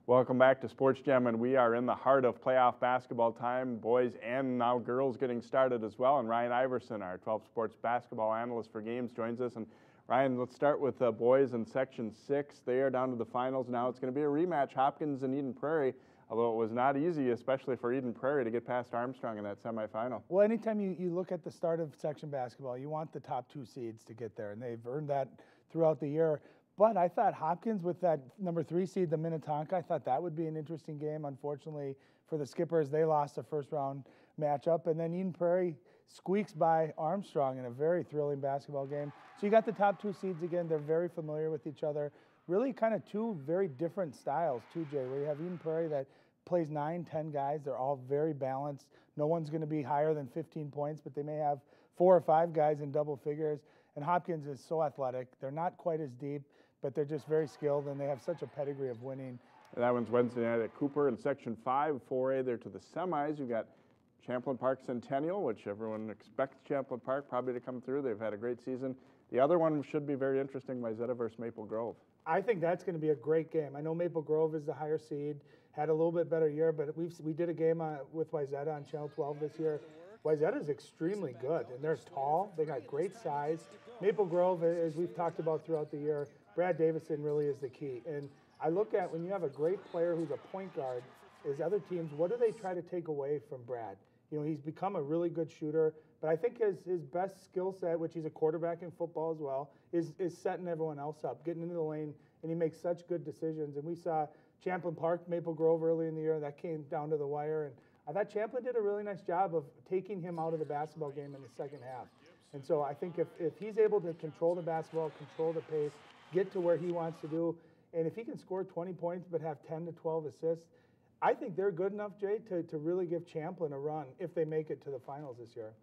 Welcome back to Sports Gem, and we are in the heart of playoff basketball time. Boys and now girls getting started as well. And Ryan Iversen, our 12 sports basketball analyst for games, joins us. And Ryan, let's start with boys in Section 6. They are down to the finals now. It's going to be a rematch, Hopkins and Eden Prairie, although it was not easy, especially for Eden Prairie, to get past Armstrong in that semifinal. Well, anytime you look at the start of section basketball, you want the top two seeds to get there, and they've earned that throughout the year. But I thought Hopkins with that number 3 seed, the Minnetonka, I thought that would be an interesting game. Unfortunately for the Skippers, they lost a first-round matchup. And then Eden Prairie squeaks by Armstrong in a very thrilling basketball game. So you got the top 2 seeds again. They're very familiar with each other. Really kind of two very different styles too, Jay, where you have Eden Prairie that plays 9, 10 guys. They're all very balanced. No one's going to be higher than 15 points, but they may have 4 or 5 guys in double figures. And Hopkins is so athletic. They're not quite as deep, but they're just very skilled, and they have such a pedigree of winning. And that one's Wednesday night at Cooper in Section 5, 4A there to the semis. You've got Champlain Park Centennial, which everyone expects Champlain Park probably to come through. They've had a great season. The other one should be very interesting, Wayzata versus Maple Grove. I think that's going to be a great game. I know Maple Grove is the higher seed, had a little bit better year, but we did a game with Wayzata on Channel 12 this year. Wayzata is extremely good, and they're tall. They got great size. Maple Grove, as we've talked about throughout the year, Brad Davison really is the key. And I look at when you have a great player who's a point guard, is other teams, what do they try to take away from Brad? You know, he's become a really good shooter, but I think his best skill set, which he's a quarterback in football as well, is setting everyone else up, getting into the lane, and he makes such good decisions. And we saw Champlain Park, Maple Grove early in the year, that came down to the wire, and I thought Champlain did a really nice job of taking him out of the basketball game in the second half. And so I think if he's able to control the basketball, control the pace, get to where he wants to do, and if he can score 20 points but have 10 to 12 assists, I think they're good enough, Jay, to really give Champlain a run if they make it to the finals this year.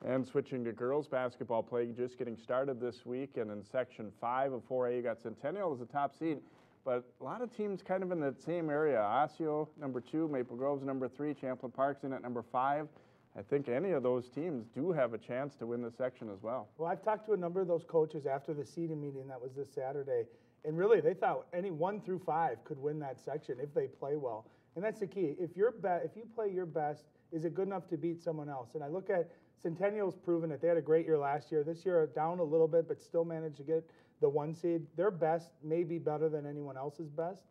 And switching to girls basketball play, just getting started this week, and in Section 5 of 4A, you got Centennial as the top seed, but a lot of teams kind of in that same area. Osseo, number 2, Maple Grove's number 3, Champlain Park's in at number 5. I think any of those teams do have a chance to win the section as well. Well, I've talked to a number of those coaches after the seeding meeting that was this Saturday, and really they thought any 1 through 5 could win that section if they play well. And that's the key. If you play your best, is it good enough to beat someone else? And I look at Centennial's proven it. They had a great year last year. This year down a little bit, but still managed to get the 1 seed. Their best may be better than anyone else's best.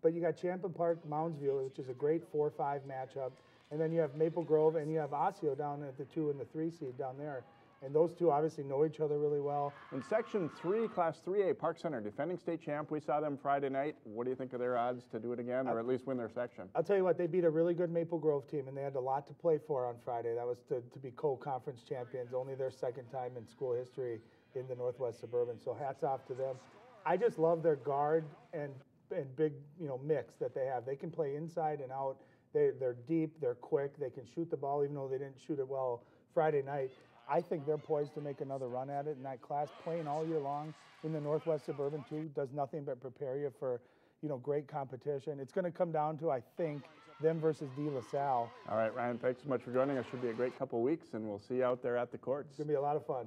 But you got Champlain Park, Moundsview, which is a great 4-5 matchup. And then you have Maple Grove and you have Osseo down at the 2 and the 3 seed down there. And those two obviously know each other really well. In Section 3, Class 3A, Park Center, defending state champ. We saw them Friday night. What do you think of their odds to do it again, or at least win their section? I'll tell you what, they beat a really good Maple Grove team, and they had a lot to play for on Friday. That was to be co-conference champions, only their second time in school history in the Northwest Suburban. So hats off to them. I just love their guard and big mix that they have. They can play inside and out. They're deep, they're quick, they can shoot the ball, even though they didn't shoot it well Friday night. I think they're poised to make another run at it, and that class playing all year long in the Northwest Suburban too does nothing but prepare you for great competition. It's going to come down to, I think, them versus De La Salle. All right, Ryan, thanks so much for joining us. Should be a great couple weeks, and we'll see you out there at the courts. It's going to be a lot of fun.